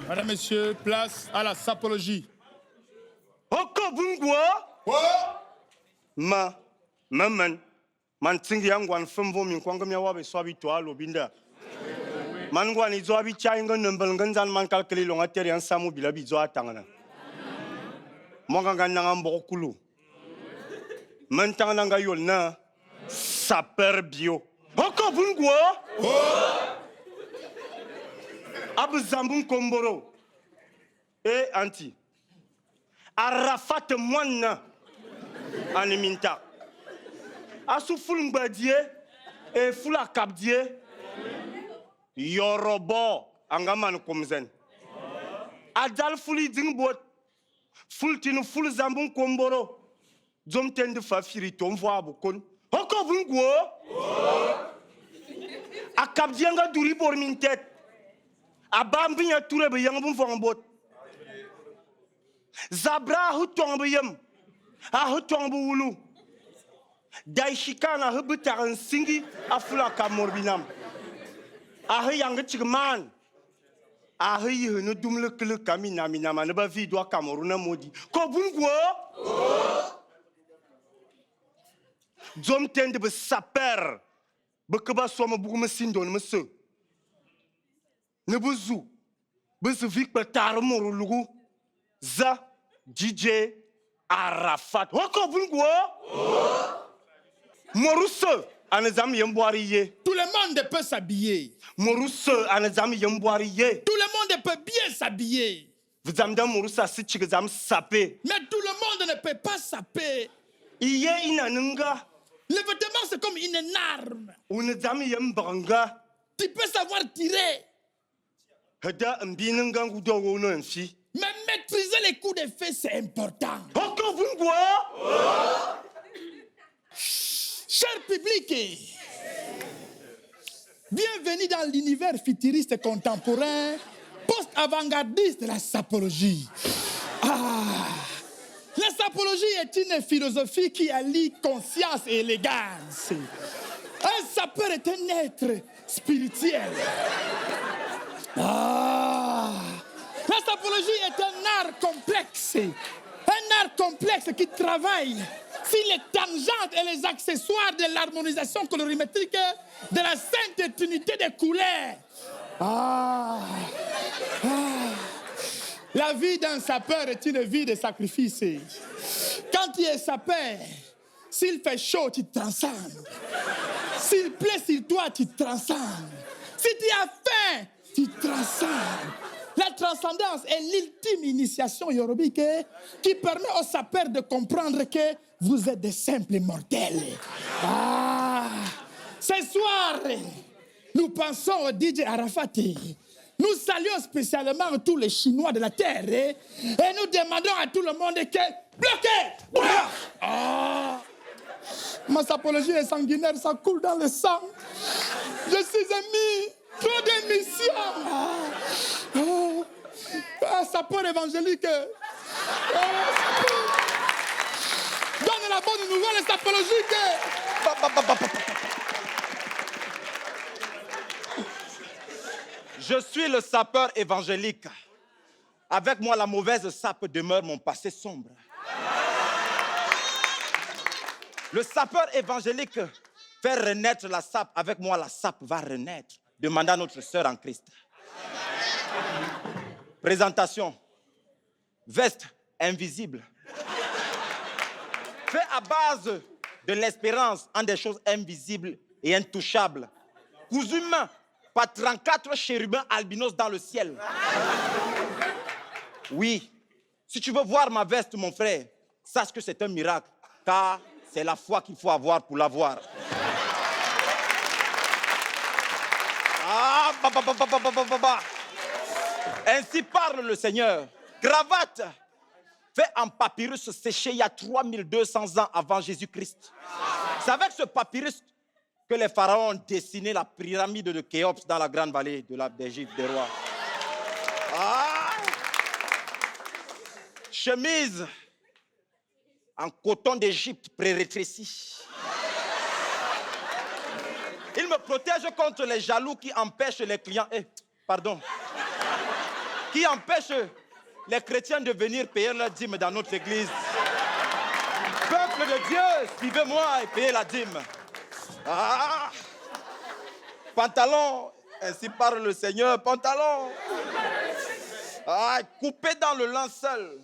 Madame, Messieurs, place à la sapologie. Oko bungwa? Maman. Man tingi yangwan femvo min kwanga mi wabe swabi to alobinda. Man gwan izo abi chainga nembel nganzan man kalkeli longa teri an samu bilabi zo atangana. Monga ngana mbokulu. Man tangana nga yolna saper bio. Oko bungwa? Abu zambun komboro. Anti. Arafat mwana animinta. Asu ful ngbadie e ful akabdie yorobo angaman komzen. Adal fuli dingbot ful tinu ful zambun komboro. Zom tende fafiri tomvo abukon. Hoko vungwo? Akabdie nga duri bor mintet. Abambinya ture be yangbun fongbot. Zabra hutong be yem. A hutong be wulu. Daishikana hubutar singi afula kamorbinam. Ahe yang chigman. Ahe yihunu dumle kele kamina minama ne ba vidwa kamoruna modi. Ko bungwo? Zom tende be saper. Be keba soma bugume sindon mese. Ne buzu. Be se vik betar moro lugu. Za DJ Arafat. Ko bungwo? Morousse, anezam yemboiriye. Tout le monde peut s'habiller. Morousse, anezam yemboiriye. Tout le monde peut bien s'habiller. Vous amdam moroussa si chigazam sapé. Mais tout le monde ne peut pas saper. Iye inanunga. Le vêtement, c'est comme une arme. Unezam yembranga. Tu peux savoir tirer. Heda mbinunga ngudo wono enfi. Mais maîtriser les coups de feu, c'est important. Encore vous bois? Cher public, bienvenue dans l'univers futuriste contemporain, post-avant-gardiste de la sapologie. La sapologie est une philosophie qui allie conscience et élégance. Un sapeur est un être spirituel. La sapologie est un art complexe. Un art complexe qui travaille sur les tangentes et les accessoires de l'harmonisation colorimétrique de la sainte trinité des couleurs. La vie d'un sapeur est une vie de sacrifice. Quand tu es sapeur, s'il fait chaud, tu te transcendes. S'il plaît sur toi, tu te transcendes. Si tu as faim, tu te transcendes. La transcendance est l'ultime initiation yorobique qui permet aux sapeurs de comprendre que vous êtes des simples mortels. Ce soir, nous pensons au DJ Arafat. Nous saluons spécialement tous les Chinois de la Terre et nous demandons à tout le monde que bloquez! Ma sapologie est sanguinaire, ça coule dans le sang. Je suis émis, trop d'émissions. Sapeur évangélique. Donne la bonne nouvelle sapologique. Je suis le sapeur évangélique. Avec moi, la mauvaise sape demeure mon passé sombre. Le sapeur évangélique fait renaître la sape. Avec moi, la sape va renaître. Demandez à notre sœur en Christ. Présentation. Veste invisible. Fait à base de l'espérance en des choses invisibles et intouchables. Cousu main par 34 chérubins albinos dans le ciel. Oui, si tu veux voir ma veste, mon frère, sache que c'est un miracle, car c'est la foi qu'il faut avoir pour l'avoir. Ainsi parle le Seigneur. Cravate fait en papyrus séché il y a 3200 ans avant Jésus-Christ. C'est avec ce papyrus que les pharaons ont dessiné la pyramide de Khéops dans la grande vallée de d'Égypte des rois. Chemise en coton d'Égypte pré-rétréci. Il me protège contre les jaloux qui empêchent les clients. Pardon. qui empêche les chrétiens de venir payer leur dîme dans notre église. Peuple de Dieu, suivez-moi et payez la dîme. Ah! Pantalon, ainsi parle le Seigneur, pantalon. Ah, coupé dans le linceul.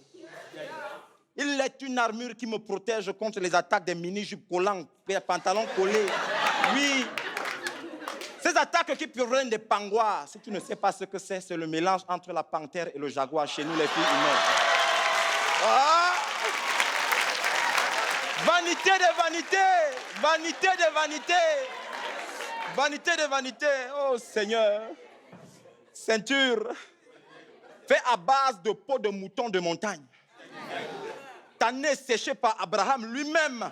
Il est une armure qui me protège contre les attaques des mini-jupes collants, des pantalons collés. Oui. Ces attaques qui proviennent des pangois, si tu ne sais pas ce que c'est le mélange entre la panthère et le jaguar chez nous, les filles humaines. Ah! Vanité de vanité, vanité de vanité, vanité de vanité. Oh Seigneur, ceinture fait à base de peau de mouton de montagne. Tanné séché par Abraham lui-même.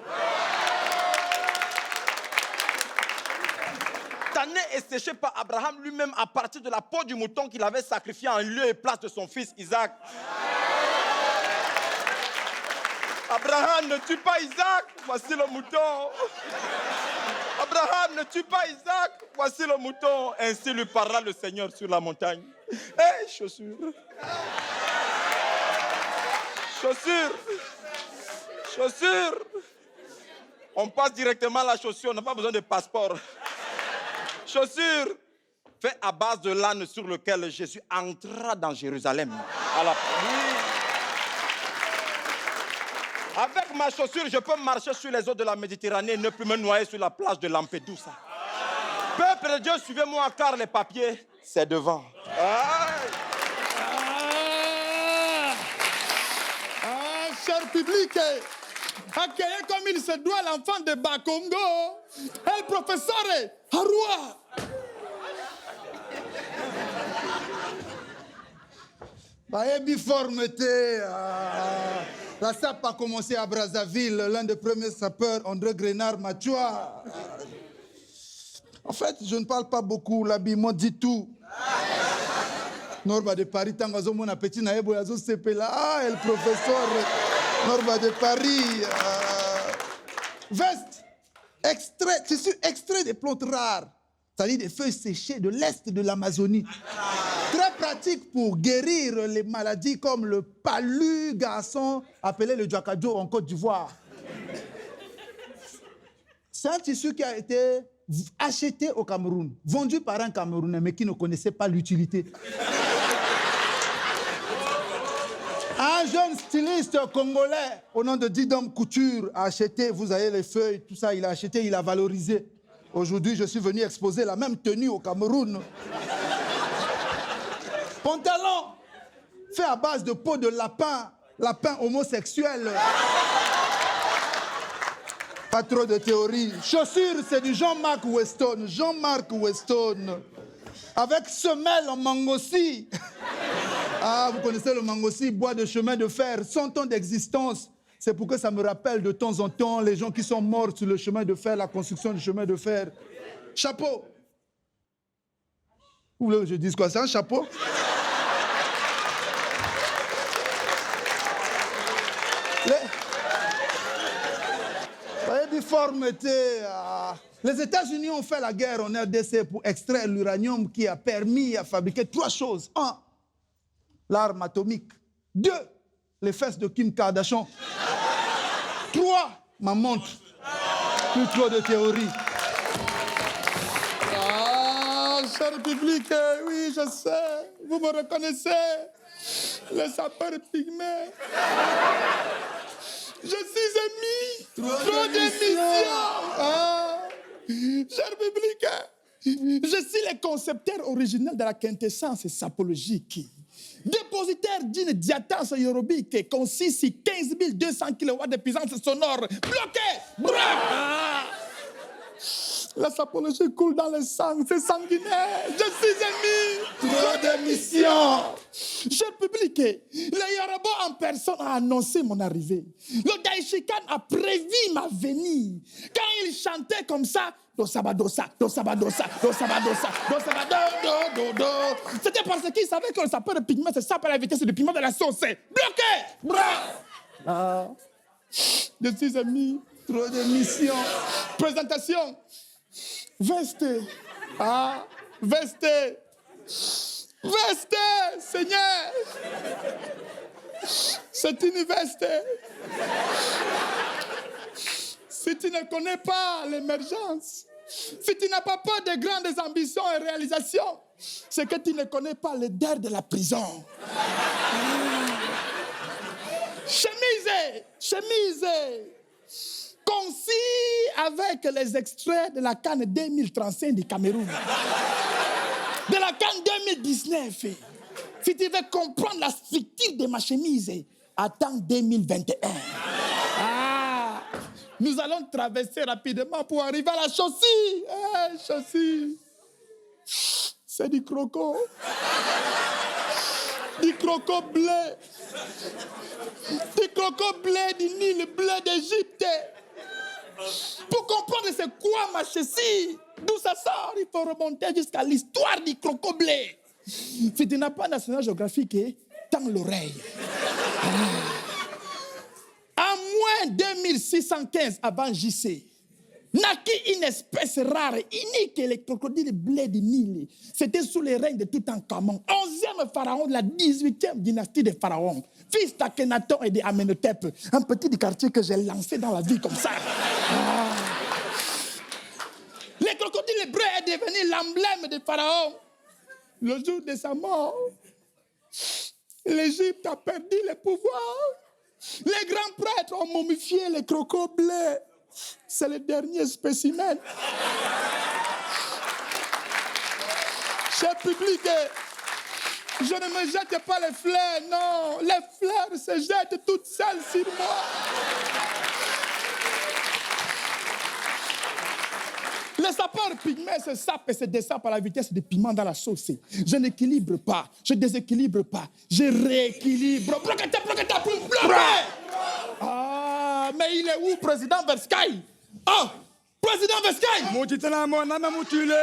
Tanné et séché par Abraham lui-même à partir de la peau du mouton qu'il avait sacrifié en lieu et place de son fils Isaac. Abraham, ne tue pas Isaac, voici le mouton. Abraham, ne tue pas Isaac, voici le mouton. Ainsi lui parla le Seigneur sur la montagne. Hé, chaussures. Chaussures. Chaussures. On passe directement à la chaussure, on n'a pas besoin de passeport. Chaussures fait à base de l'âne sur lequel Jésus entra dans Jérusalem. À la... Avec ma chaussure, je peux marcher sur les eaux de la Méditerranée et ne plus me noyer sur la plage de Lampedusa. Peuple de Dieu, suivez-moi car les papiers, c'est devant. Cher public, accueillez comme il se doit l'enfant de Bakongo, le professeur Haroua. Biformeté. La SAP a commencé à Brazzaville. L'un des premiers sapeurs, André Grenard Machoua. En fait, je ne parle pas beaucoup. L'habillement dit tout. Norba de Paris, tangazo mon appétit na ebo yazo sepela. Ah, le professeur Norba de Paris. Veste, extrait, tissu extrait des plantes rares. C'est-à-dire des feuilles séchées de l'est de l'Amazonie. Très pratique pour guérir les maladies comme le palu garçon appelé le Djakajo en Côte d'Ivoire. C'est un tissu qui a été acheté au Cameroun, vendu par un Camerounais, mais qui ne connaissait pas l'utilité. Un jeune styliste congolais au nom de Didom Couture a acheté, vous avez les feuilles, tout ça, il a acheté, il a valorisé. Aujourd'hui, je suis venu exposer la même tenue au Cameroun. Pantalon fait à base de peau de lapin, lapin homosexuel. Pas trop de théorie. Chaussures, c'est du Jean-Marc Weston. Jean-Marc Weston. Avec semelle en mangossi. Ah, vous connaissez le mangossi, bois de chemin de fer, 100 ans d'existence. C'est pour que ça me rappelle de temps en temps les gens qui sont morts sur le chemin de fer, la construction du chemin de fer. Chapeau. Vous voulez que je dise quoi? C'est un chapeau? Les États-Unis ont fait la guerre en RDC pour extraire l'uranium qui a permis à fabriquer 3 choses. 1, l'arme atomique. 2, les fesses de Kim Kardashian. 3, ma montre. Plus trop de théorie. Ah, cher public, oui, je sais. Vous me reconnaissez. Les sapeurs pygmées. Je suis émis. Trop d'émissions. Ah. Cher public, je suis le concepteur original de la quintessence sapologique. Dépositaire d'une diatase aérobique consiste sur 15 200 kW de puissance sonore. Bloqué! La sapologie coule dans le sang, c'est sanguinaire. Je suis émis. Trop d'émissions. Cher public, le Yoruba en personne a annoncé mon arrivée. Le Daishikan a prévu ma venue. Quand il chantait comme ça, dosabadosa, dosabadosa, dosabadosa, dosabado, do, do, do. C'était parce qu'il savait que le sapeur de pigment, c'est ça par la vitesse du piment de la sauce. Bloqué! Ah. Je suis émis. Trop d'émissions. Présentation. Veste. Ah, veste. Veste, Seigneur. C'est une veste. Si tu ne connais pas l'émergence, si tu n'as pas peur des grandes ambitions et réalisations, c'est que tu ne connais pas l'odeur de la prison. Chemise, concis avec les extraits de la CAN 2035 du Cameroun, de la CAN 2019. Si tu veux comprendre la structure de ma chemise, attends 2021. Nous allons traverser rapidement pour arriver à la chaussure. Chaussure. C'est du croco. Du croco bleu. Du croco bleu du Nil, bleu d'Égypte. Pour comprendre c'est quoi ma chaussure, d'où ça sort, il faut remonter jusqu'à l'histoire du croco bleu. Si tu n'as pas National Geographic, tends l'oreille. En moins 2615 avant JC, naquit une espèce rare, unique, les crocodiles blés du Nil. C'était sous les règnes de Toutankhamon, 11e pharaon de la 18e dynastie des pharaons, fils d'Akhenaton et d'Amenhotep, un petit du quartier que j'ai lancé dans la vie comme ça. Le crocodile bleu est devenu l'emblème des pharaons. Le jour de sa mort, l'Égypte a perdu le pouvoir. Les grands prêtres ont momifié les crocos bleus. C'est le dernier spécimen. Cher public, je ne me jette pas les fleurs, non. Les fleurs se jettent toutes seules sur moi. Les sapeurs pygmées se sapent et se dessapent à la vitesse des piments dans la sauce. Je n'équilibre pas, je déséquilibre pas, je rééquilibre. Ah, mais il est où, président Verskai? Oh, président Verskai! Moutitana mon âme moutulé.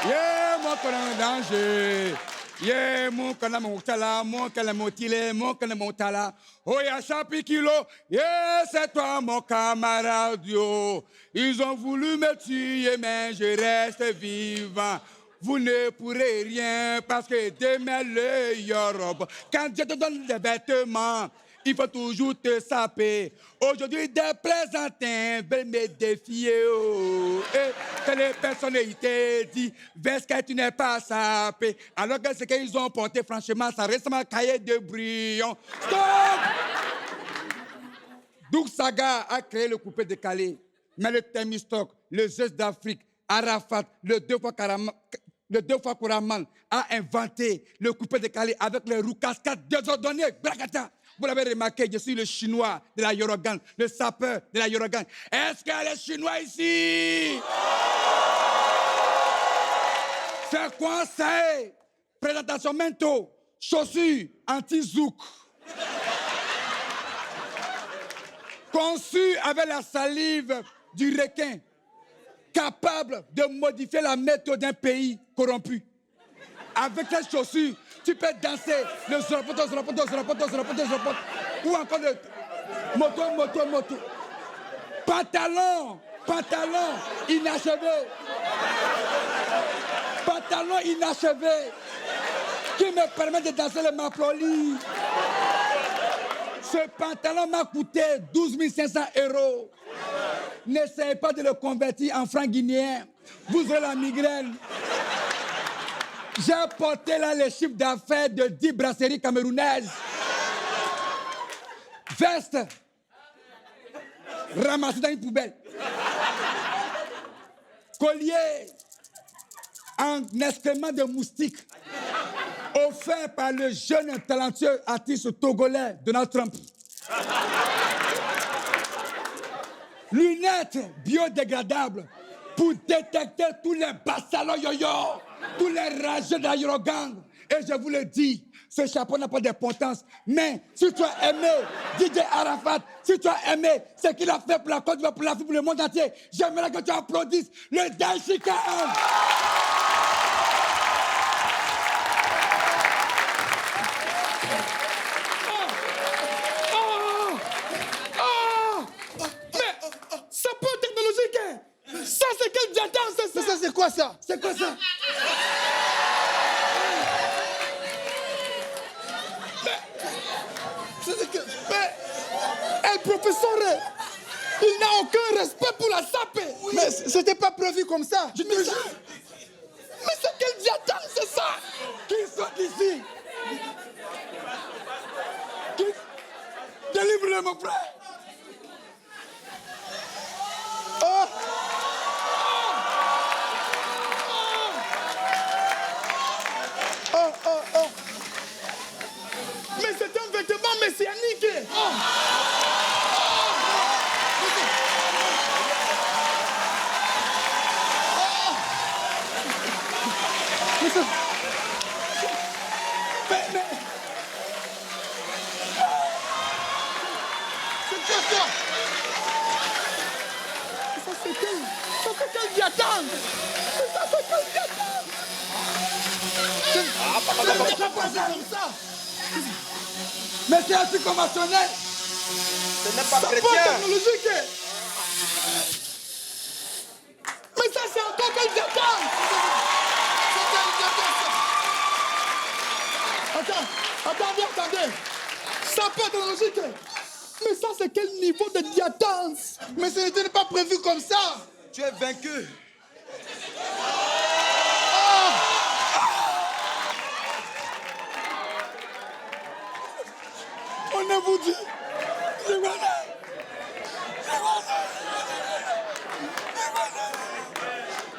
Yeah, mon connaît danger. Yeah, mon connaît moutala, mon connaît moutile, mon connaît moutala. Oh, ya chapi kilo. Yeah, c'est toi mon camarade. Yo. Ils ont voulu me tuer, mais je reste vivant. Vous ne pourrez rien parce que demain le Europe. Quand Dieu te donne des vêtements, il faut toujours te saper. Aujourd'hui, des plaisantins veulent me défier. Oh. Et que les personnalités disent, Verskai, tu n'es pas sapé. Alors que ce qu'ils ont porté, franchement, ça reste ma cahier de brouillon. Stop! Doug Saga a créé le coupé de Calais. Mais le Thémistocle, le Zeus d'Afrique, Arafat, le deux fois Koraman a inventé le coupé de Calais avec les roues cascades désordonnées. Brakata. Vous l'avez remarqué, je suis le Chinois de la Yorogan, le sapeur de la Yorogan. Est-ce qu'il y a les Chinois ici? C'est quoi ça? Présentation mento, chaussures anti-zouk. Conçu avec la salive du requin, capable de modifier la méthode d'un pays corrompu. Avec les chaussures, tu peux danser le zoropoto, ou encore le moto. Pantalon inachevé. Pantalon inachevé qui me permet de danser le maploli. Ce pantalon m'a coûté 12 500 €. N'essayez pas de le convertir en franc guinéen. Vous aurez la migraine. J'ai porté là les chiffres d'affaires de 10 brasseries camerounaises. Veste ramassée dans une poubelle. Collier en excrément de moustique offert par le jeune et talentueux artiste togolais Donald Trump. Lunettes biodégradables pour détecter tous les bassalons yo-yo, tous les rageux de la Yorogang. Et je vous le dis, ce chapeau n'a pas d'importance. Mais si tu as aimé DJ Arafat, si tu as aimé ce qu'il a fait pour la Côte d'Ivoire, pour l'Afrique, pour le monde entier, j'aimerais que tu applaudisses le Dashika. Ça, c'est quel diadème, c'est ça? Mais ça, c'est quoi ça? C'est quoi ça? le professeur, il n'a aucun respect pour la sape. Mais c'était pas prévu comme ça. Je te jure. Mais c'est quel diathème, c'est ça? Qui sont ici? Délivre-le, mon frère. Oh. Oh, oh, oh. Mais c'est un vêtement messianique. Oh. Ça c'est quel diathème? Ça c'est quel diathème? Comme ça. Mais c'est anti-conventionnel. Ce n'est pas Ça peut chrétien. technologique. Mais ça c'est encore quel diathème? Attendez. Ça peut technologique. Mais ça c'est quel niveau de diathème? Mais ce n'était pas prévu comme ça. Tu es vaincu. On a vous dit. C'est quoi ça?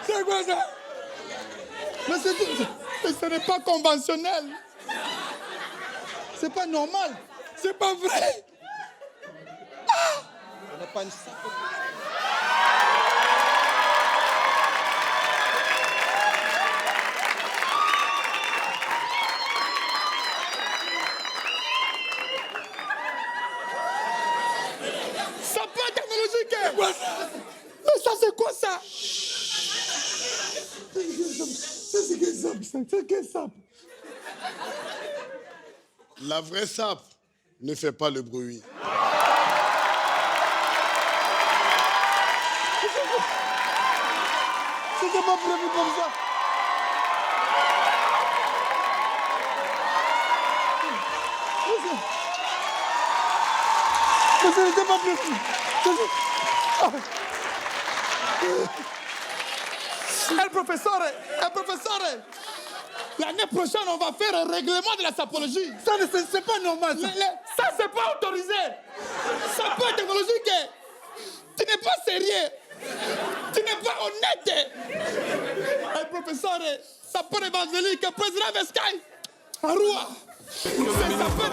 C'est quoi ça? Mais ce n'est pas conventionnel. C'est pas normal. C'est pas vrai. Ce n'est pas une sape. Ça peut être technologique. C'est quoi ça? Mais ça c'est quoi ça? C'est quel sape? La vraie sape ne fait pas le bruit. C'était pas prévu comme ça. Mais ce n'était pas prévu. El professeur, l'année prochaine, on va faire un règlement de la sapologie. Ça, c'est pas normal, ça. Ça, c'est pas autorisé. Ça peut être technologique. Tu n'es pas sérieux. Tu n'es pas honnête. El professeur, ça peut évangélique, président Vescaille, Arua. Ça peut